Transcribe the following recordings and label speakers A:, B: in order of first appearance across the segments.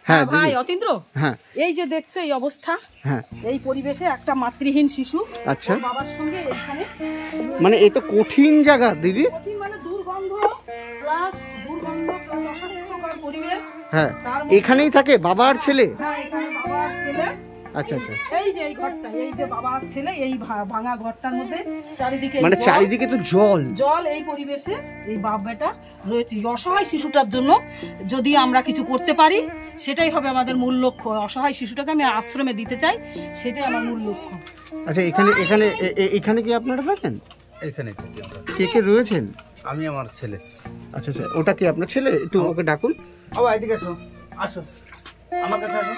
A: হ্যাঁ
B: ভাই অতীন্দ্র,
A: হ্যাঁ
B: এই যে দেখছো এই অবস্থা,
A: হ্যাঁ
B: এই পরিবেশে একটা মাতৃহীন শিশু
A: আচ্ছা
B: বাবার সঙ্গে এখানে,
A: মানে এই তো কঠিন জায়গা দিদি,
B: কঠিন মানে দুর্গন্ধ প্লাস অস্বাস্থ্যকর পরিবেশ।
A: হ্যাঁ এখানেই থাকে বাবা আর ছেলে?
B: হ্যাঁ এখানে বাবা আর ছেলে।
A: আচ্ছা আচ্ছা,
B: এই যে এই ঘরটা, এই যে বাবা আর ছেলে, এই ভাঙা ঘরটার মধ্যে চারিদিকে
A: মানে চারিদিকে তো জল
B: জল, এই পরিবেশে এই বাপ বেটা রয়েছে। অসহায় শিশুটার জন্য যদি আমরা কিছু করতে পারি সেটাই হবে আমাদের মূল লক্ষ্য। অসহায় শিশুটাকে আমি আশ্রমে দিতে চাই, সেটাই আমার মূল লক্ষ্য।
A: আচ্ছা এখানে এখানে এখানে কি আপনারা থাকেন?
C: এখানে থাকি আমরা।
A: কে কে রয়েছেন?
C: আমি আমার ছেলে।
A: আচ্ছা আচ্ছা, ওটা কি আপনার ছেলে? একটু ওকে ডাকুন।
C: ও এদিকে আসো, আসো আমার কাছে আসো।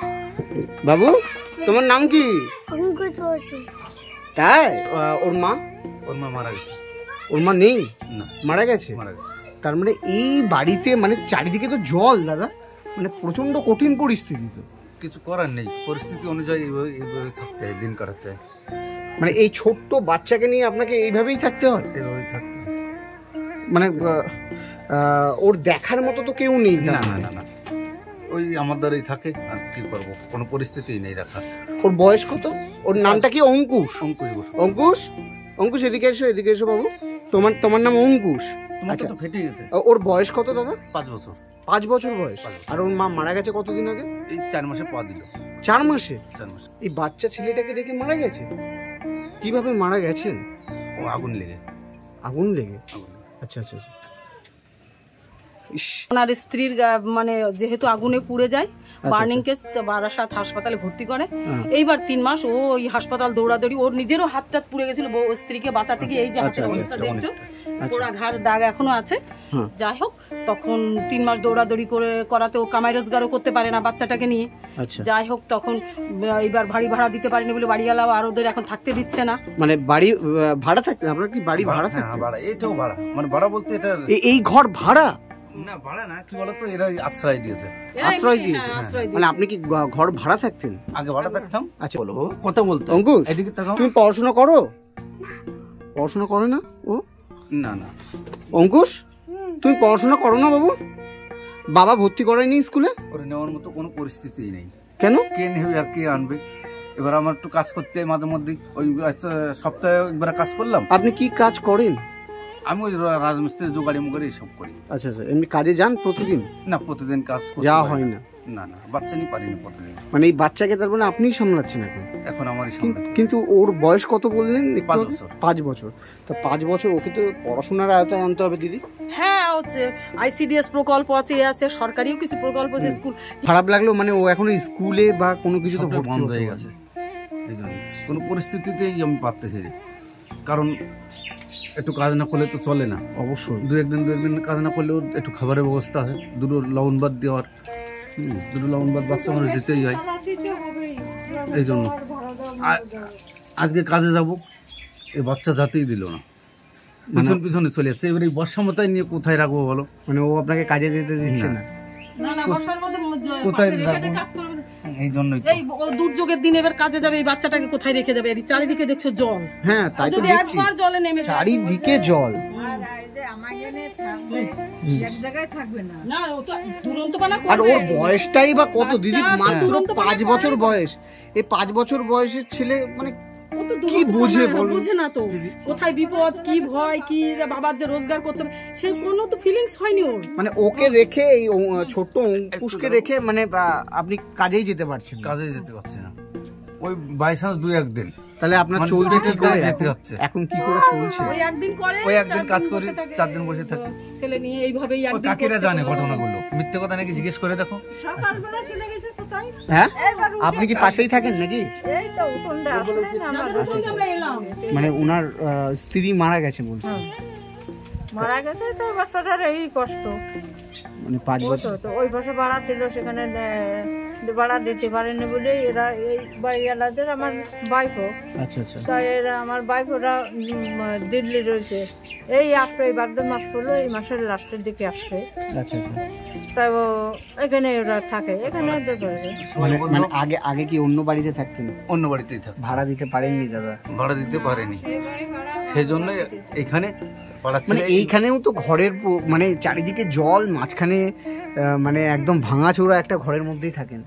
A: বাবু তোমার নাম কি? তাই? ওর মা?
C: ওর মা মারা গেছে।
A: ওর মা নেই?
C: না,
A: মারা গেছে।
C: মারা গেছে।
A: তার মানে এই বাড়িতে মানে চারিদিকে তো জল দাদা, মানে প্রচন্ড কঠিন পরিস্থিতি। তো
C: কিছু করার নেই, পরিস্থিতি অনুযায়ী এইভাবে থাকতে হয়, দিন কাটাতে হয়।
A: মানে এই ছোট্ট বাচ্চাকে নিয়ে আপনাকে এইভাবেই থাকতে হয়?
C: এইভাবেই থাকতে হয়।
A: মানে ওর দেখার মতো তো কেউ নেই?
C: না না না না, ওই আমার দ্বারাই থাকে, আর কি করবো, কোনো পরিস্থিতি নেই রাখার।
A: ওর বয়স কত? ওর নামটা কি? অঙ্কুশ?
C: অঙ্কুশ বসু।
A: অঙ্কুশ, অঙ্কুশ এদিকে এসো, এদিকে এসো বাবু। তোমার নাম অঙ্কুশ?
C: তোমার
A: আচ্ছা
C: তো ফেটে গেছে।
A: ওর বয়স কত দাদা?
C: 5 বছর।
A: 5 বছর বয়স। আর ওর মা মারা গেছে কতদিন আগে?
C: এই 4 মাসে পা দিল।
A: 4 মাসে?
C: 4 মাসে।
A: এই বাচ্চা ছেলেটাকে রেখে মারা গেছে? কিভাবে মারা গেছেন?
C: ও আগুন লেগে।
A: আগুন লেগে?
C: আগুন।
A: আচ্ছা আচ্ছা আচ্ছা।
B: ওনার স্ত্রীর মানে যেহেতু আগুনে পুড়ে যায়, বার্নিং কেস, বারাসাত হাসপাতালে ভর্তি করে। এইবার 3 মাস ও ওই হাসপাতাল দৌড়াদৌড়ি, ওর নিজেরও হাত টাত পুড়ে গেছিল স্ত্রীকে বাঁচাতে গিয়ে। এই যে হাতের অবস্থা দেখছো, পোড়া ঘাড় দাগ এখনো আছে। যাই হোক, তখন 3 মাস দৌড়াদৌড়ি করাতে ও কামাই রোজগারও করতে পারে না বাচ্চাটাকে নিয়ে। যাই হোক, তখন এইবার বাড়ি ভাড়া দিতে পারেনি বলে বাড়িওয়ালা আর ওদের এখন থাকতে দিচ্ছে না।
A: মানে বাড়ি ভাড়া থাকতে? আপনার কি বাড়ি ভাড়া থাকতে?
C: ভাড়া, এটাও ভাড়া। মানে ভাড়া বলতে এটা
A: এই ঘর ভাড়া
C: না, ভাড়া না, কি বলতো, এরা আশ্রয় দিয়েছে।
A: আশ্রয় দিয়েছে? মানে আপনি কি ঘর ভাড়া থাকতেন?
C: আগে ভাড়া থাকতাম।
A: আচ্ছা
C: বলো, কথা বলতো।
A: অঙ্কুশ
C: এদিকে তাকাও।
A: তুমি পড়াশোনা করো? পড়াশোনা করে না ও?
C: না না।
A: অঙ্কুশ তুমি পড়াশোনা করো না বাবু? বাবা ভর্তি করায়নি স্কুলে?
C: ওরে নেওয়ার মতো কোনো পরিস্থিতি নেই।
A: কেন?
C: কে নেবে আর কে আনবে? এবার আমার একটু কাজ করতে মাঝে মধ্যে, ওই সপ্তাহে একবার কাজ করলাম।
A: আপনি কি কাজ করেন?
C: আমি ওই রাজমিস্ত্রি জোগাড়ি মুগাড়ি এইসব করি।
A: আচ্ছা আচ্ছা, এমনি কাজে যান প্রতিদিন?
C: না, প্রতিদিন কাজ
A: যাওয়া হয় না?
C: না না, বাচ্চা নিয়ে পারি না প্রতিদিন।
A: মানে এই বাচ্চাকে তার মানে আপনিই সামলাচ্ছেন এখন?
C: এখন আমারই সামনে।
A: কিন্তু ওর বয়স কত বললেন?
C: 5 বছর।
A: 5 বছর। তো 5 বছর ওকে তো পড়াশোনার আয়তায় আনতে হবে দিদি।
B: হ্যাঁ, হচ্ছে আইসিডিএস প্রকল্প আছে, আছে সরকারিও কিছু প্রকল্প আছে। স্কুল
A: খারাপ লাগলো, মানে ও এখন স্কুলে বা কোনো কিছু তো
C: বন্ধ হয়ে গেছে। এই জন্য কোনো পরিস্থিতিতেই আমি পারতেছি না, কারণ একটু কাজ না করলে তো চলে না।
A: অবশ্যই
C: দু একদিন কাজ না করলেও একটু খাবারের ব্যবস্থা আছে, দুটো লবণ ভাত দেওয়ার, দুটো লবণ ভাত বাচ্চা মানুষ দিতেই হয়। এই জন্য আজকে কাজে যাব, এই বাচ্চা যাতেই দিল না, পিছনে চলে যাচ্ছে। এবার এই বর্ষামতায় নিয়ে কোথায় রাখবো বলো?
A: মানে ও আপনাকে কাজে যেতে দিচ্ছে না?
C: কোথায় রাখবো? এই জন্যই
B: এই দুর্যোগের দিনে এবার কাজে যাবে, এই বাচ্চাটাকে কোথায় রেখে যাবে? চারিদিকে দেখছো জল।
A: হ্যাঁ তাই তো দেখছি,
B: একবার জলে নেমে
A: চারিদিকে জল। আর ওর বয়সটাই বা কত দিদি? মাত্র 5 বছর বয়স। এই 5 বছর বয়সের ছেলে মানে কি বুঝে বলো?
B: বুঝে না তো কোথায় বিপদ, কি ভয়, কি বাবার যে রোজগার করতে হবে সে কোনো তো ফিলিংস হয়নি ওর।
A: মানে ওকে রেখে, এই ছোট্ট অঙ্কুশকে রেখে মানে আপনি কাজেই যেতে পারছেন?
C: কাজেই যেতে পারছি না, ওই বাই চান্স 2-1 দিন।
A: তাহলে আপনার চলছে কি করে এখন? কি করে চলছে?
B: ওই একদিন করে,
C: ওই একদিন কাজ করি, 4 দিন বসে থাকি
B: ছেলে নিয়ে। এইভাবেই একদিন
C: কাকিরা জানে ঘটনাগুলো, মিথ্যে কথা নাকি জিজ্ঞেস করে দেখো।
B: সকালবেলা ছেলে গেছে কোথায়?
A: হ্যাঁ, আপনি কি পাশেই থাকেন নাকি?
B: এই তো উঠোনটা আমরা এলাম।
A: মানে ওনার স্ত্রী মারা গেছে বলছে?
D: মারা গেছে তো বাচ্চাটার এই কষ্ট।
A: মানে 5 বছর
D: তো ওই পাশে ভাড়া ছিল, সেখানে ভাড়া দিতে পারেনি বলে এরা এই বাড়িওয়ালাদের, আমার বাইফও।
A: আচ্ছা আচ্ছা।
D: তাই এরা আমার বাইফ ওরা দিল্লি রয়েছে। এই আসবে, এই ভাদ্র মাস পড়লো, এই মাসের লাস্টের দিকে আসবে।
A: আচ্ছা আচ্ছা।
D: তাই ও এখানে ওরা থাকে, এখানে
A: মানে আগে কি অন্য বাড়িতে থাকতেন?
C: অন্য বাড়িতেই থাক।
A: ভাড়া দিতে পারেননি দাদা?
C: ভাড়া দিতে পারেনি, সেই জন্য এখানে পাড়ার
A: মানে
C: ছেলে
A: এইখানেও তো ঘরের মানে চারিদিকে জল, মাঝখানে মানে একদম ভাঙাচোরা একটা ঘরের মধ্যেই থাকেন।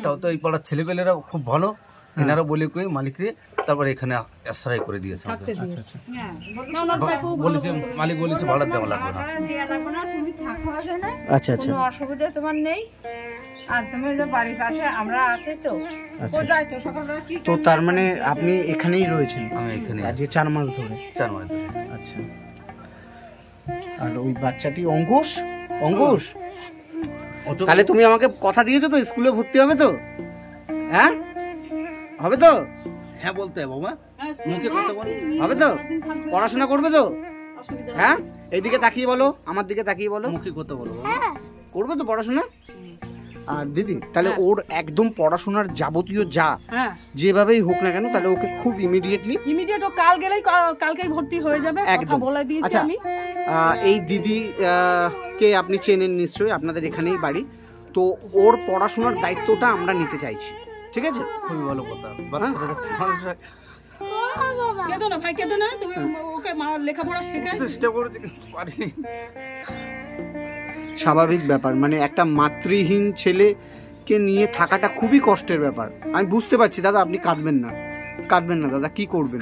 C: তাও তো এই পাড়ার ছেলেপেলেরা খুব ভালো, এনারা বলে কই মালিকরে, তারপরে এখানে আশ্রয় করে দিয়েছে আমাকে।
A: আচ্ছা আচ্ছা।
B: না ওনার ভাইপো
C: বলেছে মালিক বলেছে ভাড়া দেওয়া লাগবে না।
D: ভাড়া দেওয়া লাগবে না, তুমি থাকো এখানে,
A: আচ্ছা আচ্ছা
D: কোনো অসুবিধা তোমার নেই। আর তুমি যে বাড়ির পাশে আমরা আছি তো,
A: আচ্ছা।
D: ও যাই তো সকালবেলা কি
A: তো তার মানে আপনি এখানেই রয়েছেন
C: আমি এখানে
A: আজকে 4 মাস ধরে?
C: 4 মাস ধরে।
A: আচ্ছা। আর ওই বাচ্চাটি অঙ্কুশ, অঙ্কুশ তাহলে তুমি আমাকে কথা দিয়েছো তো স্কুলে ভর্তি হবে তো? হ্যাঁ হবে তো?
C: হ্যাঁ বলতে হবে বাবা, মুখে কথা বল।
A: হবে তো? পড়াশোনা করবে তো? হ্যাঁ এইদিকে তাকিয়ে বলো, আমার দিকে তাকিয়ে বলো।
C: মুখে কথা বলো।
A: করবে তো পড়াশোনা? আর দিদি তাহলে ওর একদম পড়াশোনার যাবতীয় যা
B: হ্যাঁ
A: যেভাবেই হোক না কেন, তাহলে ওকে খুব
B: ইমিডিয়েট ও কালকেই ভর্তি হয়ে যাবে, কথা
A: একদম।
B: বলে দিয়েছি
A: আচ্ছা,
B: আমি।
A: এই দিদি কে আপনি চেনেন নিশ্চয়ই, আপনাদের এখানেই বাড়ি। তো ওর পড়াশোনার দায়িত্বটা আমরা নিতে চাইছি, ঠিক আছে?
C: খুবই ভালো কথা। বাচ্চারা মানুষরা
B: কেঁদো না ভাই, কেঁদো না, তুমি ওকে লেখাপড়া শেখায়।
C: চেষ্টা করেছি কিন্তু পারিনি।
A: স্বাভাবিক ব্যাপার, মানে একটা মাতৃহীন ছেলেকে নিয়ে থাকাটা খুবই কষ্টের ব্যাপার। আমি বুঝতে পারছি দাদা, আপনি কাঁদবেন না, কাঁদবেন না দাদা, কি করবেন?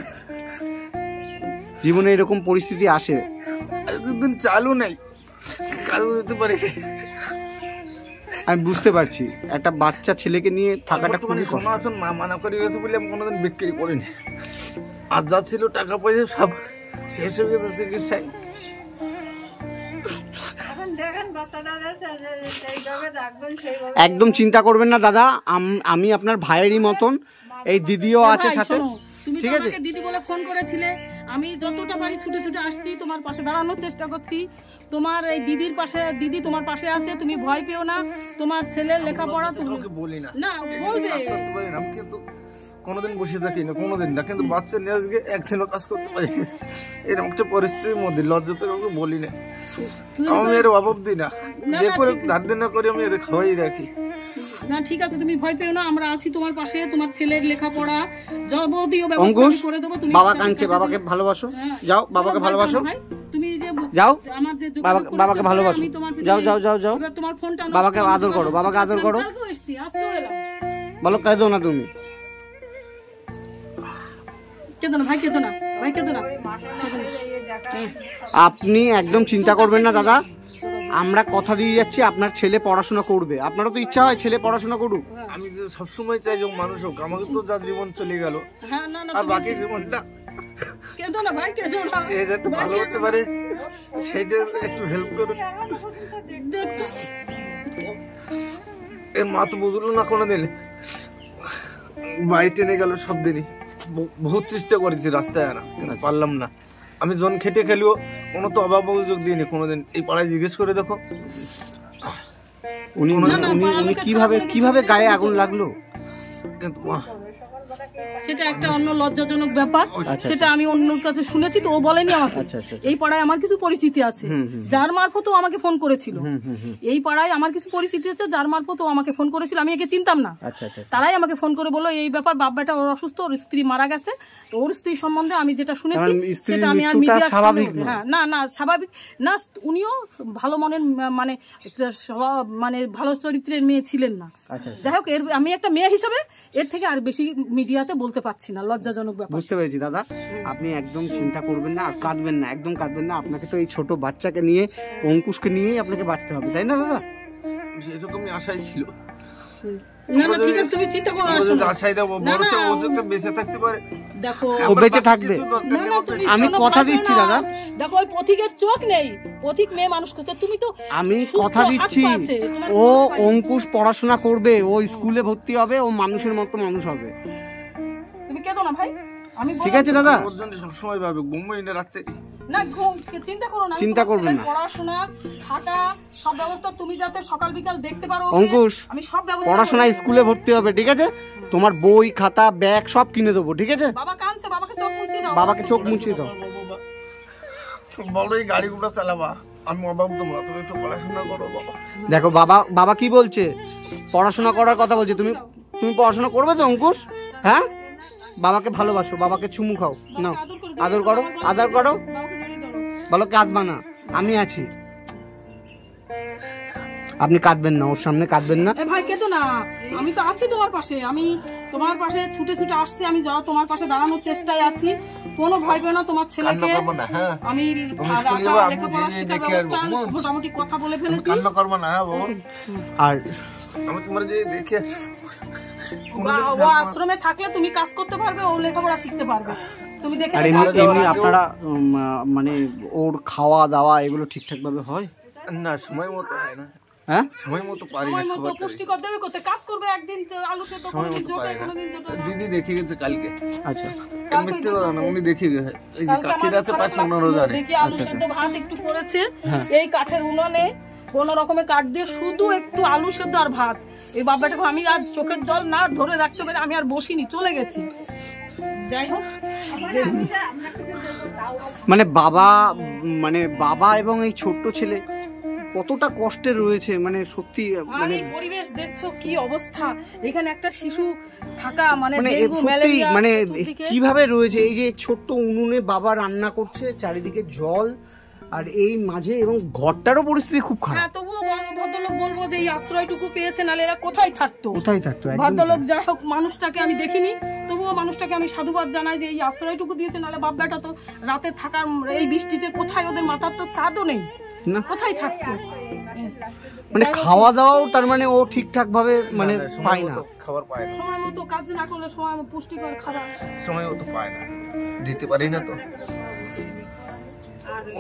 A: জীবনে এরকম পরিস্থিতি আসে।
C: একদিন চালু নাই, কাজও দিতে পারি।
A: আমি বুঝতে পারছি, একটা বাচ্চা ছেলেকে নিয়ে থাকাটা খুবই কষ্ট।
C: শোনা আসুন মা মানা করে গেছে বলে আমি কোনোদিন বিক্রি করিনি। আর যা ছিল টাকা পয়সা সব শেষ হয়ে গেছে চিকিৎসায়।
D: এখন দেখেন বাচ্চাটা সেইভাবে রাখবেন, সেইভাবে
A: একদম চিন্তা করবেন না দাদা, আমি আপনার ভাইয়েরই মতন, এই দিদিও আছে
B: ভাই,
A: সাথে,
B: শোনো, তুমি
A: ঠিক
B: তো
A: আছে?
B: আমাকে দিদি বলে ফোন করেছিলে, আমি যতটা পারি ছুটে ছুটে আসছি, তোমার পাশে দাঁড়ানোর চেষ্টা করছি। তোমার এই দিদির পাশে, দিদি তোমার পাশে আছে, তুমি ভয় পেও না। তোমার ছেলের লেখাপড়া তুমি
C: কাউকে বলি না,
B: না বলবে।
C: কাজ করতে পারি না কিন্তু কোনোদিন বসে থাকি না, কোনোদিন না। কিন্তু বাচ্চা নিয়ে আজকে একদিনও কাজ করতে পারি না। এরকম একটা পরিস্থিতির মধ্যে লজ্জা তো কাউকে বলি না। আমি এর অভাব দিই না, যে করে ধার দিন না করে আমি এর খাওয়াই রাখি।
B: না ঠিক আছে, তুমি ভয় পেও না, আমরা আছি তোমার পাশে। তোমার ছেলের লেখাপড়া যাবতীয় ব্যবস্থা
A: অঙ্কুশ,
B: আমি করে দেবো। তুমি
A: বাবা কাঁদছে, বাবাকে ভালোবাসো, যাও বাবাকে ভালোবাসো,
B: ভাই, তুমি যে
A: যাও
B: আমার যে
A: বাবাকে ভালোবাসো, যাও যাও যাও যাও,
B: তোমার ফোনটা
A: বাবাকে আদর করো, বাবাকে আদর করো,
B: এসেছি আজকেও এলাম।
A: বলো কেঁদো না তুমি।
B: কেঁদো না ভাই, কেঁদো না ভাই, কেঁদো না।
A: আপনি একদম চিন্তা করবেন না দাদা, আমরা কথা দিয়ে যাচ্ছি আপনার ছেলে পড়াশোনা করবে। আপনারও তো ইচ্ছা হয় ছেলে পড়াশোনা করুক।
C: আমি যে সবসময় চাই যে মানুষ হোক, আমাকে তো যা জীবন চলে গেল
B: হ্যাঁ না না,
C: আর বাকি জীবনটা
B: কেঁদো না ভাই, কেঁদো না।
C: এ যাতে ভালো হতে পারে সেইটা একটু হেল্প করুন।
B: দেখতো
C: এর মা তো বুঝলো না কোনোদিন, বাড়ি টেনে গেল সব দিনই। বহুত চেষ্টা করেছি রাস্তায় আনা, কিন্তু পারলাম না। আমি জন খেটে খেলেও কোনো তো অভাব অভিযোগ দিইনি কোনোদিন। এই পাড়ায় জিজ্ঞেস করে দেখো।
A: উনি উনি কিভাবে গায়ে আগুন লাগলো?
C: কিন্তু
B: সেটা একটা অন্য লজ্জাজনক ব্যাপার, সেটা আমি অন্যর কাছে শুনেছি, তো ও বলেনি আমাকে। এই পাড়ায় আমার কিছু পরিচিতি আছে যার মারফত ও আমাকে ফোন করেছিল। এই পাড়ায় আমার কিছু পরিচিতি আছে যার মারফত ও আমাকে ফোন করেছিল, আমি একে চিনতাম না। তারাই আমাকে ফোন করে বললো এই ব্যাপার, বাপ বেটা ওর অসুস্থ, ওর স্ত্রী মারা গেছে। তো ওর স্ত্রী সম্বন্ধে আমি যেটা শুনেছি সেটা আমি আর মিডিয়া, হ্যাঁ না না স্বাভাবিক না, উনিও ভালো মনের মানে মানে ভালো চরিত্রের মেয়ে ছিলেন না। যাই হোক, আমি একটা মেয়ে হিসাবে এর থেকে আর বেশি মিডিয়াতে বলতে পারছি না, লজ্জাজনক ব্যাপার।
A: বুঝতে পেরেছি দাদা, আপনি একদম চিন্তা করবেন না আর কাঁদবেন না, একদম কাঁদবেন না। আপনাকে তো এই ছোট বাচ্চাকে নিয়ে, অঙ্কুশকে নিয়েই আপনাকে বাঁচতে হবে, তাই না দাদা?
C: সেরকমই আশাই ছিল।
B: না না ঠিক আছে, তুমি চিন্তা করো না,
C: আশাই দেবো ভরসা ও যাতে বেঁচে থাকতে পারে।
B: দেখো
A: ও বেঁচে থাকবে, আমি কথা দিচ্ছি দাদা।
B: দেখো ওই পথিকের চোখ নেই, পথিক মেয়ে মানুষ করছে, তুমি তো
A: আমি কথা দিচ্ছি ও অঙ্কুশ পড়াশোনা করবে, ও স্কুলে ভর্তি হবে, ও মানুষের মতো মানুষ হবে।
B: তুমি কেঁদো না ভাই, আমি
A: ঠিক আছে দাদা,
C: ওর জন্য সবসময় ভাবে ঘুমোই না রাতে।
B: না চিন্তা করো না,
A: চিন্তা করবেন না,
B: পড়াশোনা থাকা সব ব্যবস্থা তুমি যাতে সকাল বিকাল দেখতে পারো।
A: অঙ্কুশ
B: আমি সব ব্যবস্থা,
A: পড়াশোনা স্কুলে ভর্তি হবে, ঠিক আছে? তোমার বই খাতা ব্যাগ সব কিনে দেবো, ঠিক আছে?
B: বাবা কাঁদছে, বাবাকে চোখ মুছিয়ে দাও,
A: বাবাকে চোখ মুছিয়ে দাও।
C: বলো এই গাড়ি গুলো চালাবা, আমি অভাব দেবো না, তুমি একটু পড়াশোনা করো বাবা।
A: দেখো বাবা কি বলছে, পড়াশোনা করার কথা বলছে। তুমি পড়াশোনা করবে তো অঙ্কুশ? হ্যাঁ, বাবাকে ভালোবাসো, বাবাকে চুমু খাও, নাও আদর করো, আদর করো। বলো কাঁদবা না, আমি আছি। আপনি কাঁদবেন না, ওর সামনে কাঁদবেন না।
B: ভাই কেতো না, আমি তো আছি তোমার পাশে, আমি তোমার পাশে ছুটে ছুটে আসছি, আমি তোমার পাশে দাঁড়ানোর চেষ্টায় আছি, কোনো ভয় পেও না। তোমার ছেলেকে আমি লেখাপড়া শেখার ব্যবস্থা মোটামুটি কথা বলে ফেলেছি।
A: আর
C: আমি তোমার যে দেখে
B: ও আশ্রমে থাকলে তুমি কাজ করতে পারবে, ও লেখাপড়া শিখতে পারবে, তুমি দেখে।
A: আর এমনি আপনারা মানে ওর খাওয়া দাওয়া এগুলো ঠিকঠাক ভাবে হয়
C: না? সময় মতো হয় না।
A: হ্যাঁ,
C: সময় মতো পারি না।
B: সময় মতো পুষ্টিকর দেবে করতে, কাজ করবে একদিন আলু সেদ্ধ, কোনদিন জোটে, কোনদিন জোটে না।
C: দিদি দেখে গেছে কালকে।
A: আচ্ছা,
C: মিথ্যে কথা না, উনি দেখে গেছে। এই যে কাকির আছে পাশে ওনারও জানে।
B: দেখি আলু সেদ্ধ ভাত একটু করেছে, এই কাঠের উনুনে কোন রকমের কাঠ দিয়ে শুধু একটু আলু সেদ্ধ আর ভাত। এই বাবাটাকে আমি আর চোখের জল না ধরে রাখতে পারি, আমি আর বসিনি, চলে গেছি। যাই হোক,
A: মানে বাবা এবং এই ছোট্ট ছেলে কতটা কষ্টে রয়েছে, মানে সত্যি। মানে
B: পরিবেশ দেখছো কি অবস্থা, এখানে একটা শিশু থাকা মানে
A: সত্যি, মানে কিভাবে রয়েছে। এই যে ছোট্ট উনুনে বাবা রান্না করছে, চারিদিকে জল, আর এই মাঝে, এবং ঘরটারও পরিস্থিতি খুব খারাপ।
B: হ্যাঁ, তবুও ভদ্রলোক বলবো যে এই আশ্রয়টুকু পেয়েছে, নাহলে এরা কোথায় থাকতো? ভদ্রলোক যাই হোক, মানুষটাকে আমি দেখিনি, তবুও মানুষটাকে আমি সাধুবাদ জানাই যে এই আশ্রয়টুকু দিয়েছে, নাহলে বাব্বাটা তো রাতে থাকার, এই বৃষ্টিতে কোথায়, ওদের মাথার তো ছাদও নেই, কোথায় থাকতো?
A: মানে খাওয়া দাওয়াও তার মানে ও ঠিকঠাক ভাবে মানে পায় না,
C: খাবার পায় না,
B: সময় মতো কাজ না করলে সময় মতো পুষ্টিকর খাবার
C: সময় মতো পায় না, দিতে পারি না। তো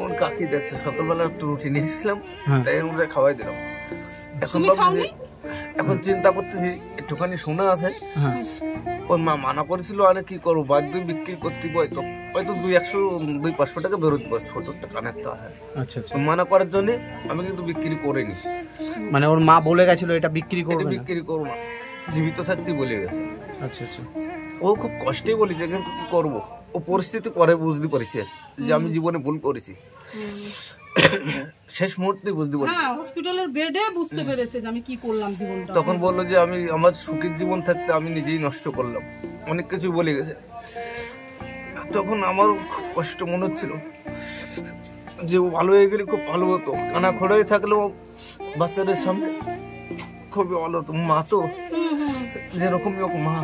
C: ওর কাকি দেখছে, সকালবেলা একটু রুটি নিয়ে এসেছিলাম, তাই ওরা খাওয়াই দিলাম। এখন চিন্তা করতেছি, একটুখানি শোনা আছে, ওর মা মানা করেছিল, আরে কি করবো, বাধ্য বিক্রি করতে হয়তো 200-500 টাকা বেরোতে পারছে, ছোট একটা কানের তো।
A: আচ্ছা,
C: মানা করার জন্য আমি কিন্তু বিক্রি করিনি।
A: মানে ওর মা বলে গেছিল এটা বিক্রি করবো
C: না, জীবিত থাকতে বলে গেছে।
A: আচ্ছা,
C: ও খুব কষ্টেই বলেছে, কিন্তু কি করবো, ও পরিস্থিতি পরে বুঝতে পারছে যে আমি জীবনে ভুল করেছি, শেষ মুহূর্তে বুঝতে পারছি।
B: হসপিটালের বেডে বুঝতে পেরেছে যে আমি কি করলাম জীবনটা।
C: তখন বললো যে আমি আমার সুখের জীবন থাকতে আমি নিজেই নষ্ট করলাম, অনেক কিছু বলে গেছে। তখন আমারও খুব কষ্ট মনে হচ্ছিল যে ও ভালো হয়ে গেলে খুব ভালো হতো, কানা খোড়াই থাকলেও বাচ্চাদের সামনে খুবই ভালো হতো। মা তো যেরকমই হোক মা,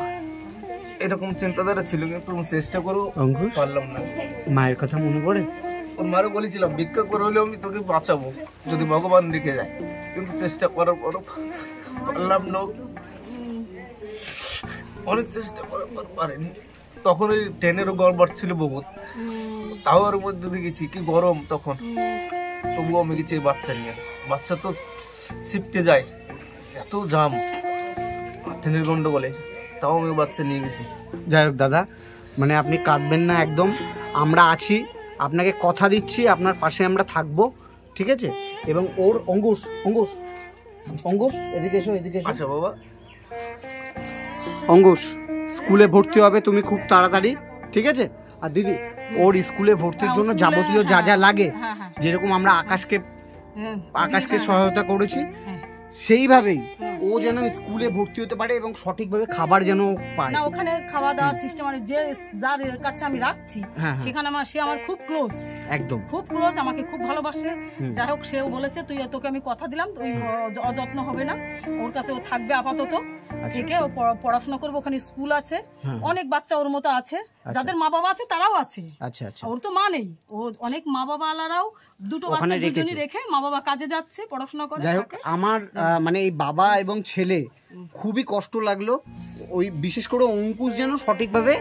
C: এরকম চিন্তাধারা ছিল, কিন্তু চেষ্টা করেও পারলাম না।
A: মায়ের কথা মনে পড়ে?
C: ওর মারও বলেছিলাম ভিক্ষা করে হলেও আমি তোকে বাঁচাবো যদি ভগবান দিকে যায়, কিন্তু চেষ্টা করার পরও পারলাম না, অনেক চেষ্টা করার পর পারিনি। তখন ওই ট্রেনেরও গড়বড় ছিল বহুত, তাও ওর মধ্যে দেখেছি কি গরম তখন, তবুও আমি গেছি বাচ্চা নিয়ে। বাচ্চা তো শিফটে যায়, এত জাম ট্রেনের গন্ডগোলে, তাও আমি বাচ্চা নিয়ে গেছি।
A: যাই হোক দাদা, মানে আপনি কাঁদবেন না একদম, আমরা আছি, আপনাকে কথা দিচ্ছি আপনার পাশে আমরা থাকবো, ঠিক আছে? এবং ওর অঙ্কুশ এদিকে এসো।
C: আচ্ছা বাবা,
A: অঙ্কুশ স্কুলে ভর্তি হবে তুমি খুব তাড়াতাড়ি, ঠিক আছে? আর দিদি, ওর স্কুলে ভর্তির জন্য যাবতীয় যা যা লাগে, যেরকম আমরা আকাশকে সহায়তা করেছি, সেইভাবেই ও যেন স্কুলে ভর্তি হতে পারে এবং সঠিকভাবে খাবার যেন পায়।
B: না, ওখানে খাওয়া দাওয়া সিস্টেম, মানে যে যার কাছে আমি রাখছি সেখানে সে আমার খুব ক্লোজ, একদম খুব ক্লোজ, আমাকে খুব ভালোবাসে। যাই হোক, সেও বলেছে তোকে আমি কথা দিলাম, তুই অযত্ন হবে না, ওর কাছে ও থাকবে আপাতত, থেকে ও পড়াশোনা করবে, ওখানে স্কুল আছে, অনেক বাচ্চা ওর মতো আছে, যাদের মা বাবা আছে তারাও আছে। আচ্ছা, ওর তো মা নেই, ও অনেক মা বাবা আলারাও দুটো বাচ্চা দুজনই রেখে মা বাবা কাজে যাচ্ছে, পড়াশোনা করে।
A: যাই হোক, আমার মানে এই বাবা এবং ছেলে খুবই কষ্ট লাগলো, ওই বিশেষ করে অঙ্কুশ যেন সঠিকভাবে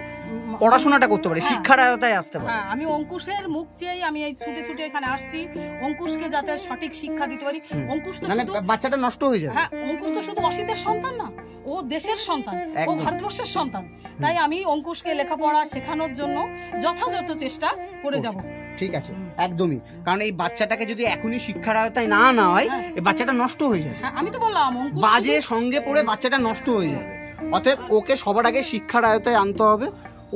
A: পড়াশোনাটা করতে পারে, শিক্ষার আয়তায় আসতে পারে।
B: আমি অঙ্কুশের মুখ চেয়েই আমি এই ছুটে এখানে আসছি, অঙ্কুশকে যাতে সঠিক শিক্ষা দিতে পারি। অঙ্কুশ তো
A: মানে বাচ্চাটা নষ্ট হয়ে যায়।
B: হ্যাঁ, অঙ্কুশ তো শুধু অসিতের সন্তান না, ও দেশের সন্তান, ও ভারতবর্ষের সন্তান, তাই আমি অঙ্কুশকে লেখাপড়া শেখানোর জন্য যথাযথ চেষ্টা করে যাব।
A: ঠিক আছে, একদমই, কারণ এই বাচ্চাটাকে যদি এখনই শিক্ষার আয়তায় না হয়, এই বাচ্চাটা নষ্ট হয়ে যাবে।
B: আমি তো বললাম
A: বাজে সঙ্গে পড়ে বাচ্চাটা নষ্ট হয়ে যাবে, অতএব ওকে সবার আগে শিক্ষার আয়তায় আনতে হবে,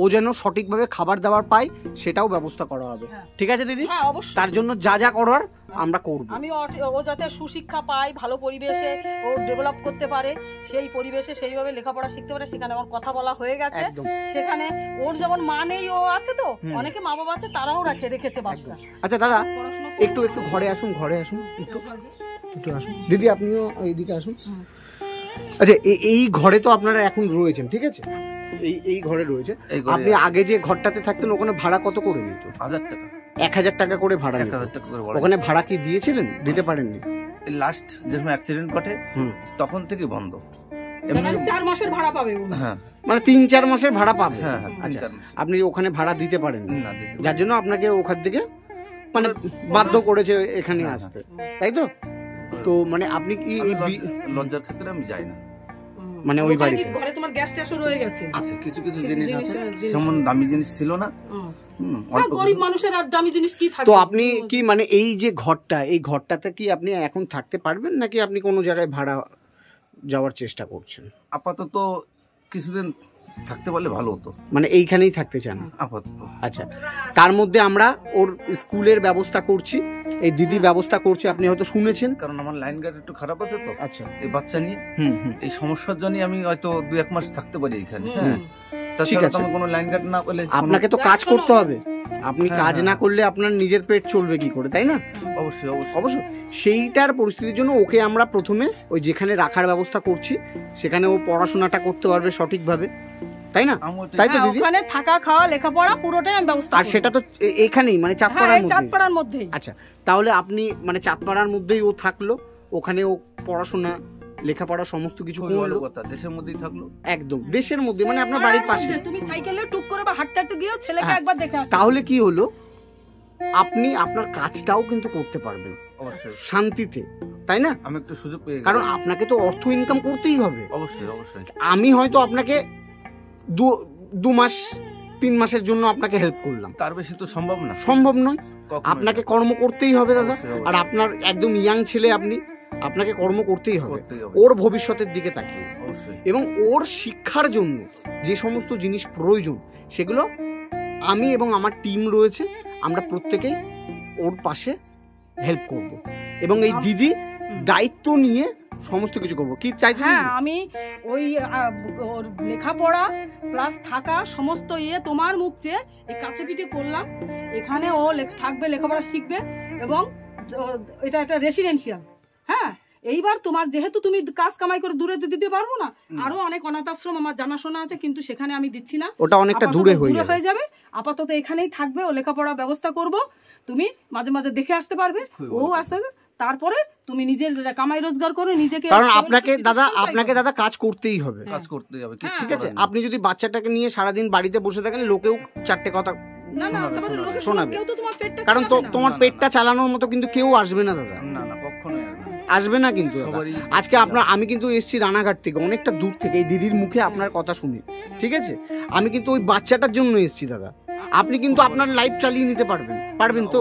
A: ও যেন সঠিকভাবে খাবার দাবার পায় সেটাও ব্যবস্থা করা হবে। ঠিক আছে দিদি?
B: হ্যাঁ অবশ্যই।
A: তার জন্য যা যা করার আমরা করব।
B: আমি ও যাতে সুশিক্ষা পায়, ভালো পরিবেশে ও ডেভেলপ করতে পারে, সেই পরিবেশে সেইভাবে লেখাপড়া শিখতে পারে, সেখানে আমার কথা বলা হয়ে গেছে। সেখানে ওর যেমন মা নেই, ও আছে, তো অনেকে মা বাবা আছে, তারাও রেখেছে বাচ্চা।
A: আচ্ছা দাদা একটু ঘরে আসুন, একটু আসুন দিদি, আপনিও এইদিকে আসুন। আচ্ছা এই ঘরে তো আপনারা এখন রয়েছেন, ঠিক আছে? এই ঘরে রয়েছে। আপনি আগে যে ঘরটাতে থাকতেন ওখানে ভাড়া কত করে নিত?
C: 1000 টাকা।
A: 1000 টাকা করে ভাড়া নিত।
C: 1000 টাকা করে ভাড়া।
A: ওখানে ভাড়া কি দিয়েছিলেন? দিতে পারেননি?
C: লাস্ট যে সময় অ্যাক্সিডেন্ট ঘটে তখন থেকে বন্ধ।
B: এমনি 4 মাসের ভাড়া পাবে ও।
C: হ্যাঁ
A: মানে 3-4 মাসের ভাড়া পাবে।
C: হ্যাঁ
A: আচ্ছা আপনি ওখানে ভাড়া দিতে পারেন
C: না,
A: যার জন্য আপনাকে ওখান থেকে মানে বাধ্য করেছে এখানে আসতে, তাই তো? তো মানে আপনি কি
C: লজ্জার ক্ষেত্রে আমি যাই না,
A: মানে ওই বাড়িতে
B: ঘরে তোমার গ্যাস ট্যাসও রয়ে গেছে?
C: আছে কিছু জিনিস আছে, যেমন দামি জিনিস ছিল না।
B: গরিব মানুষের আর দামি জিনিস কি থাকে?
A: তো আপনি কি মানে এই যে ঘরটা, এই ঘরটাতে কি আপনি এখন থাকতে পারবেন নাকি আপনি কোনো জায়গায় ভাড়া যাওয়ার চেষ্টা করছেন?
C: আপাতত কিছুদিন থাকতে পারলে ভালো হতো।
A: মানে এইখানেই থাকতে চান
C: আপাতত?
A: আচ্ছা, তার মধ্যে আমরা ওর স্কুলের ব্যবস্থা করছি, এই দিদি ব্যবস্থা করছে, আপনি হয়তো শুনেছেন।
C: কারণ আমার লাইন গার্ড একটু খারাপ আছে তো।
A: আচ্ছা।
C: এই বাচ্চা নিয়ে এই সমস্যার জন্য আমি হয়তো 2-1 মাস থাকতে পারি এখানে।
A: ঠিক আছে,
C: কোনো লাইন গার্ড না পেলে
A: আপনাকে তো কাজ করতে হবে। আপনি কাজ না করলে আপনার নিজের পেট চলবে কি করে, তাই না?
C: অবশ্যই
A: অবশ্যই। সেইটার পরিস্থিতির জন্য ওকে আমরা প্রথমে ওই যেখানে রাখার ব্যবস্থা করছি সেখানে ও পড়াশোনাটা করতে পারবে সঠিকভাবে, তাই না? তাই তো দিদি?
B: ওখানে থাকা খাওয়া লেখাপড়া পুরোটাই আমি ব্যবস্থা করব।
A: আর সেটা তো এখানেই মানে
B: চাঁদপাড়ার মধ্যেই।
A: আচ্ছা, তাহলে আপনি মানে চাঁদপাড়ার মধ্যেই ও থাকলো, ওখানে ও পড়াশোনা লেখাপড়া সমস্ত কিছু করলো,
C: দেশের মধ্যেই থাকলো।
A: একদম দেশের মধ্যে, মানে আপনার বাড়ির পাশে।
B: তুমি সাইকেলে টুক করে বা হাঁটতে গিয়েও ছেলেকে একবার দেখে আসতে।
A: তাহলে কি হলো, আপনি আপনার কাজটাও কিন্তু করতে পারবেন
C: অবশ্যই
A: শান্তিতে, তাই না?
C: আমি একটু সুযোগ পেয়ে গেলাম।
A: কারণ আপনাকে তো অর্থ ইনকাম করতেই হবে।
C: অবশ্যই অবশ্যই।
A: আমি হয়তো আপনাকে 2 মাস 3 মাসের জন্য আপনাকে হেল্প করলাম,
C: তার বেশি তো সম্ভব না।
A: সম্ভব নয়, আপনাকে কর্ম করতেই হবে দাদা। আর আপনার একদম ইয়াং ছেলে, আপনাকে কর্ম করতেই হবে ওর ভবিষ্যতের দিকে তাকিয়ে। এবং ওর শিক্ষার জন্য যে সমস্ত জিনিস প্রয়োজন সেগুলো আমি এবং আমার টিম রয়েছে, আমরা প্রত্যেকেই ওর পাশে হেল্প করব এবং এই দিদি দায়িত্ব নিয়ে সমস্ত কিছু করবো। কি তাই?
B: হ্যাঁ, আমি ওই লেখাপড়া প্লাস থাকা সমস্ত তোমার মুখ চেয়ে এই কাছে পিঠে করলাম। এখানে ও থাকবে, লেখাপড়া শিখবে এবং এটা একটা রেসিডেন্সিয়াল। হ্যাঁ, এইবার তোমার যেহেতু তুমি কাজ কামাই করে দূরে দিতে পারবো না, আরো অনেক অনাথ আশ্রম আমার জানাশোনা আছে, কিন্তু সেখানে আমি দিচ্ছি না,
A: ওটা অনেকটা দূরে হয়ে যাবে।
B: আপাতত এখানেই থাকবে, ও লেখাপড়া ব্যবস্থা করব, তুমি মাঝে মাঝে দেখে আসতে পারবে, ও আসবে, তারপরে তুমি নিজের কামাই রোজগার করো নিজেকে।
A: কারণ আপনাকে দাদা কাজ করতেই হবে, ঠিক আছে? আপনি যদি বাচ্চাটাকে নিয়ে সারাদিন বাড়িতে বসে থাকেন, লোকেও 4টে কথা শোনাবে, কারণ তোমার পেটটা চালানোর মতো কিন্তু কেউ আসবে না দাদা, আসবে না কিন্তু। আজকে আমি কিন্তু এসেছি রানাঘাট থেকে, অনেকটা দূর থেকে, এই দিদির মুখে আপনার কথা শুনে, ঠিক আছে? আমি কিন্তু ওই বাচ্চাটার জন্য এসেছি দাদা। আপনি কিন্তু আপনার লাইফ চালিয়ে নিতে পারবেন তো?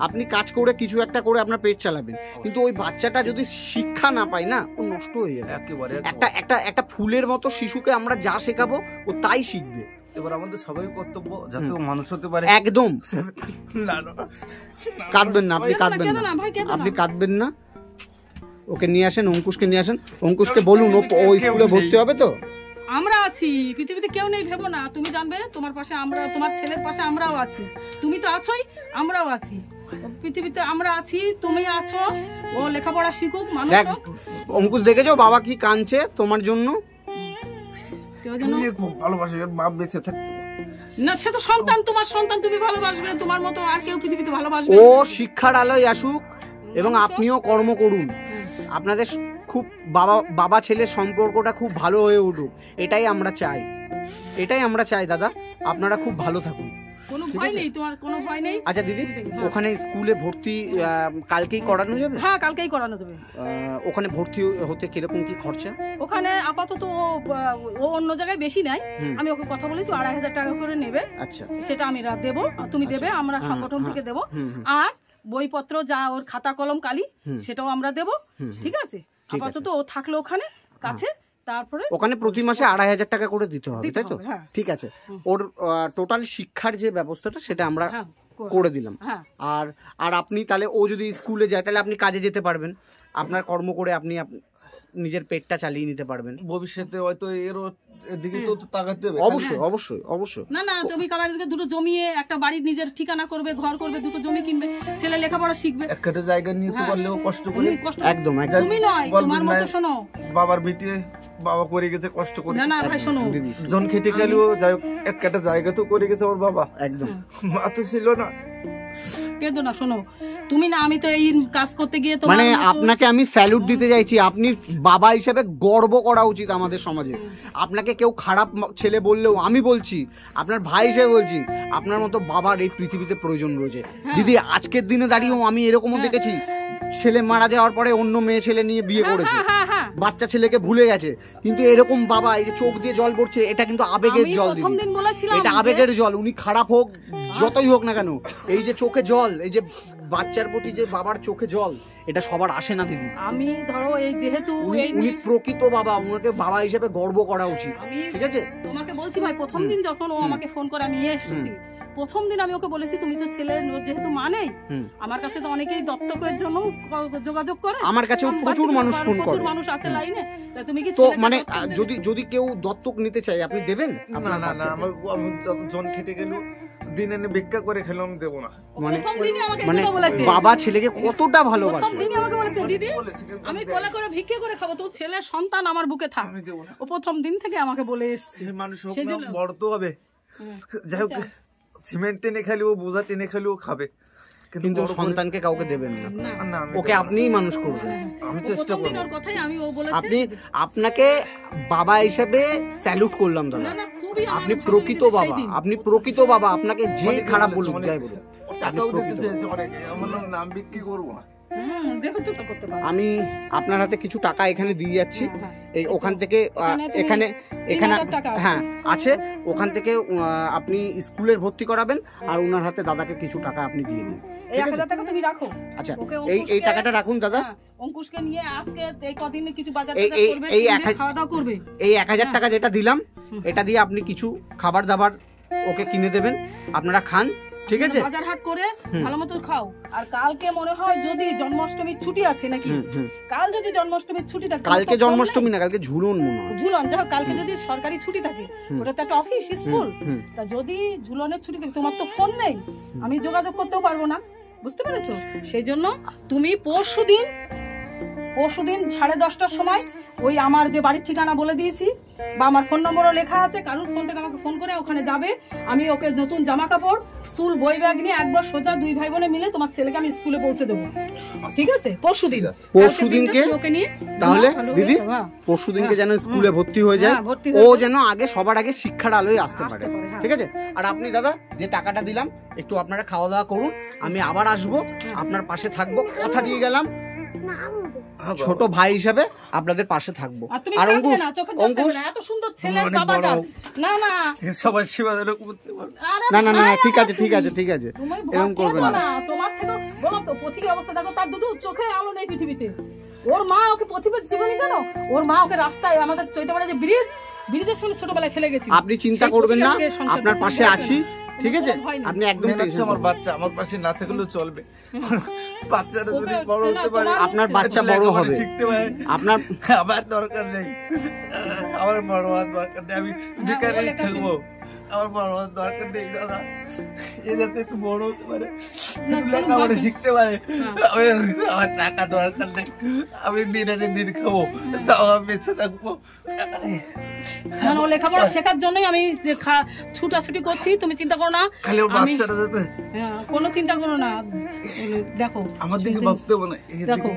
A: আপনি কাজ করে কিছু একটা করে আপনার পেট চালাবেন, কিন্তু ওই বাচ্চাটা যদি শিক্ষা না পায় না, ও নষ্ট হয়ে যাবে। একটা ফুলের মতো শিশুকে আমরা যা শেখাবো ও তাই শিখবে।
C: এবার আমাদের সবাই কর্তব্য যাতে ও মানুষ হতে পারে।
A: একদম কাঁদবেন না, আপনি কাঁদবেন না। ওকে নিয়ে আসেন, অঙ্কুশকে নিয়ে আসেন। অঙ্কুশকে বলুন ও স্কুলে ভর্তি হবে তো?
B: আমরা আছি, পৃথিবীতে কেউ নেই ভেবো না, তুমি জানবে তোমার পাশে আমরা, তোমার ছেলের পাশে আমরাও আছি, তুমি তো আছোই, আমরাও আছি, পৃথিবীতে আমরা আছি, তুমি আছো, ও লেখাপড়া শিখুক, মানুষ হোক।
A: অঙ্কুশ দেখেছো বাবা কি কাঁদছে তোমার জন্য?
C: খুব ভালোবাসি, বাপ বেঁচে থাকতে
B: না, সে তো সন্তান, তোমার সন্তান, তুমি ভালোবাসবে, তোমার মতো আর কেউ পৃথিবীতে ভালোবাসবে।
A: ও শিক্ষার আলোয় আসুক এবং আপনিও কর্ম করুন, আপনাদের খুব বাবা ছেলের সম্পর্কটা খুব ভালো হয়ে উঠুক, এটাই আমরা চাই দাদা। আপনারা খুব ভালো থাকুন,
B: কোনো ভয় নেই, তোমার কোনো ভয় নেই।
A: আচ্ছা দিদি, ওখানে স্কুলে ভর্তি কালকেই করানো যাবে?
B: হ্যাঁ, কালকেই করানো যাবে।
A: ওখানে ভর্তি হতে কিরকম কি খরচা?
B: ওখানে আপাতত ও অন্য জায়গায় বেশি নেয়, আমি ওকে কথা বলেছি 2500 টাকা করে নেবে। আচ্ছা, সেটা আমি দেবো, তুমি দেবে, আমরা সংগঠন থেকে দেবো। আর বইপত্র যা ওর খাতা কলম কালি সেটাও আমরা দেবো, ঠিক আছে? আপাতত ও থাকলো ওখানে কাছে, তারপরে
A: ওখানে প্রতি মাসে 2500 টাকা করে দিতে হবে, তাই তো?
B: হ্যাঁ।
A: ঠিক আছে, ওর টোটাল শিক্ষার যে ব্যবস্থাটা সেটা আমরা
B: হ্যাঁ,
A: করে দিলাম।
B: হ্যাঁ।
A: আর আপনি তাহলে ও যদি স্কুলে যায় তাহলে আপনি কাজে যেতে পারবেন, আপনার কর্ম করে আপনি নিজের পেটটা চালিয়ে নিতে পারবেন
C: ভবিষ্যতে হয়তো এরও এদিকে তো তাকাতে হবে।
A: অবশ্যই অবশ্যই অবশ্যই।
B: না তুমি কাবারিকে দুটো জমিয়ে একটা বাড়ির নিজের ঠিকানা করবে, ঘর করবে, দুটো জমি কিনবে, ছেলে লেখাপড়া শিখবে।
C: একটা জায়গা নিতে পারলেও কষ্ট করে
A: একদম
B: তুমি নয়, তোমার মতো শোনো,
C: বাবার বিটি বাবা করে গেছে কষ্ট করে।
B: না ভাই শোনো,
C: জন খেটে গেলেও যাই হোক একটা জায়গা তো করে গেছে ওর বাবা।
A: একদম
C: মা তো ছিল না।
B: কেঁদো না, শোনো তুমি না, আমি তো এই কাজ করতে গিয়ে তো
A: মানে আপনাকে আমি স্যালুট দিতে চাইছি, আপনি বাবা হিসেবে গর্ব করা উচিত আমাদের সমাজে। আপনাকে কেউ খারাপ ছেলে বললেও আমি বলছি, আপনার ভাই হিসেবে বলছি, আপনার মতো বাবার এই পৃথিবীতে প্রয়োজন রয়েছে। দিদি আজকের দিনে দাঁড়িয়েও আমি এরকমও দেখেছি, ছেলে মারা যাওয়ার পরে অন্য মেয়ে ছেলে নিয়ে বিয়ে করেছে, বাচ্চা ছেলেকে ভুলে গেছে, কিন্তু এরকম বাবা এই যে চোখ দিয়ে জল পড়ছে, এটা কিন্তু আবেগের জল দিদি, এটা আবেগের জল। উনি খারাপ হোক যতই হোক না কেন, এই যে চোখে জল, এই যে বাচ্চার প্রতি যে বাবার চোখে জল, এটা সবার আসে না দিদি।
B: আমি ধরো এই যেহেতু
A: উনি প্রকৃত বাবা, উনাকে বাবা হিসেবে গর্ব করা উচিত, ঠিক আছে?
B: তোমাকে বলছি ভাই, প্রথম দিন যখন ও আমাকে ফোন করে আমি এসেছি, প্রথম দিন আমি ওকে বলেছি তুমি তো ছেলে যেহেতু মানেই, আমার কাছে তো অনেকেই দত্তকের জন্য যোগাযোগ করে, আমার কাছেও
A: প্রচুর মানুষ ফোন করে,
B: প্রচুর মানুষ আছে লাইনে। তুমি কি
A: তো মানে যদি কেউ দত্তক নিতে চায় আপনি দেবেন?
C: না আমি জন খেটে গেল দিন এনে ভিক্ষা করে খেলাম, দেবো না।
A: মানে বাবা ছেলেকে কতটা ভালোবাসে।
B: প্রথম দিনই আমাকে বলেছে দিদি আমি কোলে করে ভিক্ষা করে খাবো, তো ছেলে সন্তান আমার বুকে থাক। ও প্রথম দিন থেকে আমাকে বলে এসেছে
C: মানুষ বড় তো হবে, যাই হোক সিমেন্ট টেনে খেলেও বোঝা টেনে খেলেও খাবে,
A: কিন্তু সন্তানকে কাউকে দেবেন না, ওকে আপনিই মানুষ করবেন।
C: আমি চেষ্টা করব।
A: আপনাকে বাবা হিসেবে স্যালুট করলাম দাদা, আপনি প্রকৃত বাবা, আপনি প্রকৃত বাবা। আপনাকে যে খারাপ বলুক যাই বলুক,
C: আমার নাম বিক্রি করবো না।
A: আমি আপনার হাতে কিছু টাকা এখানে দিয়ে যাচ্ছি, এই ওখান থেকে এখানে হ্যাঁ আছে, ওখান থেকে আপনি স্কুলের ভর্তি করাবেন, আর ওনার হাতে দাদাকে কিছু টাকা আপনি দিয়ে দিন।
B: এই 1000 টাকা তুমি রাখো।
A: আচ্ছা এই টাকাটা রাখুন দাদা।
B: অঙ্কুশকে নিয়ে আজকে এই কদিনে কিছু বাজার করবে, খাওয়া দাওয়া করবে।
A: এই 1000 টাকা যেটা দিলাম, এটা দিয়ে আপনি কিছু খাবার দাবার ওকে কিনে দেবেন, আপনারা খান, ঠিক আছে?
B: বাজার হাট করে ভালোমতো খাও। আর কালকে মনে হয় যদি জন্মাষ্টমীর ছুটি আছে নাকি, কাল যদি জন্মাষ্টমীর ছুটি থাকে,
A: কালকে জন্মাষ্টমী না, কালকে ঝুলন মনে হয়,
B: ঝুলন, যাই হোক কালকে যদি সরকারি ছুটি থাকে, ওটা তো একটা অফিস স্কুল, তা যদি ঝুলনের ছুটি থাকে, তোমার তো ফোন নেই, আমি যোগাযোগ করতেও পারবো না, বুঝতে পেরেছো? সেই জন্য তুমি পরশুদিন 10:30টার সময় ওই আমার যে বাড়ির ঠিকানা বলে দিয়েছি বা আমার ফোন নম্বরও লেখা আছে, কারুর ফোন থেকে আমাকে ফোন করে ওখানে যাবে, আমি ওকে নতুন জামা কাপড়, স্কুল বই ব্যাগ নিয়ে একবার সোজা 2 ভাই বোনে মিলে তোমার ছেলেকে আমি স্কুলে পৌঁছে দেবো, ঠিক আছে? পরশুদিনকে ওকে নিয়ে,
A: তাহলে দিদি পরশুদিনকে যেন স্কুলে ভর্তি হয়ে যায়, ও যেন সবার আগে শিক্ষার আলোয় আসতে পারে, ঠিক আছে? আর আপনি দাদা যে টাকাটা দিলাম, একটু আপনারা খাওয়া দাওয়া করুন, আমি আবার আসবো, আপনার পাশে থাকবো, কথা দিয়ে গেলাম, ছোট ভাই হিসেবে আপনাদের পাশে থাকবো।
B: আর অঙ্কুশ এত সুন্দর ছেলে, বাবা না
C: সবার সেবা করতে পারবে
A: না, ঠিক আছে এরকম করবে না।
B: তোমার থেকে বলো তো পথিকের অবস্থা দেখো, তার দুটো চোখে আলো নেই পৃথিবীতে। ওর মা ওকে পথিকের জীবনী জানো, ওর মা ওকে রাস্তায় আমাদের চৈতাপাড়া যে ব্রিজের সঙ্গে ছোটবেলায় খেলে গেছি।
A: আপনি চিন্তা করবেন না, আপনার পাশে আছি, ঠিক আছে? আপনি একদম
C: আমার বাচ্চা আমার পাশে না থাকলেও চলবে, বাচ্চারা যদি বড় হতে পারে,
A: আপনার বাচ্চা বড় হবে,
C: শিখতে পারে,
A: আপনার
C: আমার দরকার নেই, আমার বড় হওয়ার দরকার নেই, আমি বেকারই থাকবো, আমার বড় হওয়ার দরকার নেই দাদা, এ যাতে একটু বড় হতে পারে, লেখাপড়া শিখতে পারে, আমার টাকা দরকার নেই, আমি দিন আনে দিন খাবো, তাও আমি বেঁচে থাকবো।
B: মানে ও লেখাপড়া শেখার জন্যই আমি ছুটাছুটি করছি, তুমি চিন্তা করো না,
C: খালি ওর বাচ্চারা যাতে
B: কোনো চিন্তা করো না। দেখো
C: আমার দিকে ভাবতে হবে না,
B: দেখো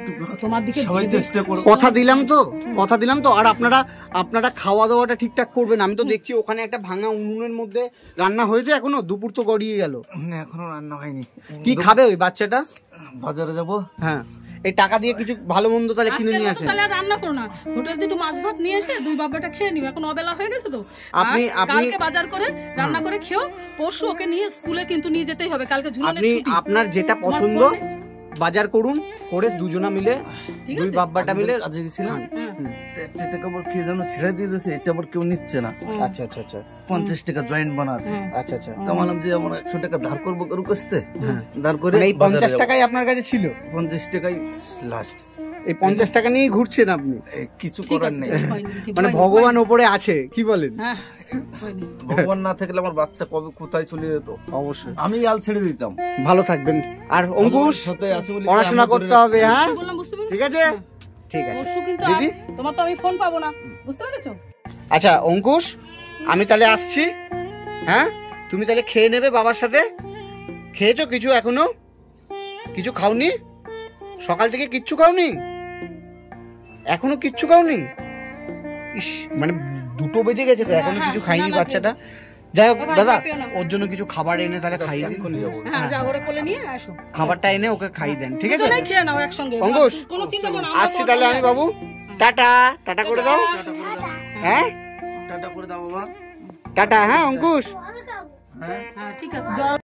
B: তোমার দিকে
C: সবাই চেষ্টা করো,
A: কথা দিলাম তো। আর আপনারা খাওয়া দাওয়াটা ঠিকঠাক করবেন। আমি তো দেখছি ওখানে একটা ভাঙা উনুনের মধ্যে রান্না হয়েছে, এখনো দুপুর তো গড়িয়ে গেল,
C: এখনো রান্না হয়নি।
A: কি খাবে ওই বাচ্চাটা?
C: বাজারে যাবো,
A: হ্যাঁ এই টাকা দিয়ে কিছু ভালো মন্দ তাহলে কিনে নিয়ে আসেন।
B: তাহলে রান্না করো না, হোটেল থেকে একটু মাছ ভাত নিয়ে এসে 2 বাবাটা খেয়ে নিও, এখন অবেলা হয়ে গেছে তো। আপনি কালকে বাজার করে রান্না করে খেও, পরশু ওকে নিয়ে স্কুলে কিন্তু নিয়ে যেতেই হবে, কালকে ঝুলনের ছুটি।
A: আপনার যেটা পছন্দ বাজার করুন, করে দুজনা মিলে
B: ঠিক
A: দুই
B: আছে?
A: বাব্বাটা মিলে
C: কাজে গেছিলাম,
B: হুম।
C: একটা টাকা আবার কে যেন ছেড়ে দিয়ে দিয়েছে, এটা আবার কেউ নিচ্ছে না।
A: আচ্ছা আচ্ছা আচ্ছা
C: 50 টাকা জয়েন্ট বানা আছে।
A: আচ্ছা আচ্ছা।
C: তো বললাম যে আমার 100 টাকা ধার করবো কারো কাছে, ধার করে
A: মানে এই
C: বাজারে
A: 50
C: যাবো।
A: টাকাই আপনার কাছে ছিল?
C: 50 টাকাই লাস্ট,
A: এই 50 টাকা নিয়েই ঘুরছেন আপনি?
C: কিছু
B: ঠিক
C: করার
B: আছে,
C: নেই।
B: হয়নি, ঠিক
A: মানে
B: হয়নি,
A: ভগবান ওপরে আছে, কি বলেন?
B: হ্যাঁ, হয়নি।
C: ভগবান না থাকলে আমার বাচ্চা কবে কোথায় চলে যেত,
A: অবশ্যই।
C: আমি আল ছেড়ে দিতাম।
A: ভালো থাকবেন। আর অঙ্কুশ,
C: সাথে আছে বলে
A: পড়াশোনা
C: আমি
A: করতে হবে, হ্যাঁ?
B: বললাম বুঝতে পেরেছো?
A: ঠিক আছে, ঠিক আছে
B: পরশু কিন্তু
A: দিদি।
B: তোমার তো আমি ফোন পাবো না, বুঝতে পেরেছো?
A: আচ্ছা অঙ্কুশ, আমি তাহলে আসছি, হ্যাঁ? তুমি তাহলে খেয়ে নেবে বাবার সাথে। খেয়েছো কিছু এখনো? কিছু খাওনি? সকাল থেকে কিচ্ছু খাওনি? এখনো কিচ্ছু খাওনি? ইস, মানে 2টো বেজে গেছে তো এখনো কিছু খাইনি বাচ্চাটা। যাই হোক
B: এবার
A: দাদা,
B: খেয়ে নাও।
A: ওর জন্য কিছু খাবার এনে তাহলে খাইয়ে দিন।
C: এক্ষুনি যাবো।
B: হ্যাঁ, যা ওরে কোলে নিয়ে আসো।
A: খাবারটা এনে ওকে খাইয়ে দেন, ঠিক আছে?
B: দুজনেই খেয়ে নাও একসঙ্গে।
A: অঙ্কুশ,
B: কোনো চিন্তা করো না, আমরা
A: আসছি
B: বড়
A: তাহলে
B: হয়ে
A: আমি
B: যাবো।
A: বাবু। টাটা, টাটা করে দাও।
C: টাটা করে দাও,
A: হ্যাঁ
C: টাটা করে দাও বাবা।
A: টাটা, হ্যাঁ অঙ্কুশ।
C: হ্যাঁ
B: হ্যাঁ, ঠিক আছে। জল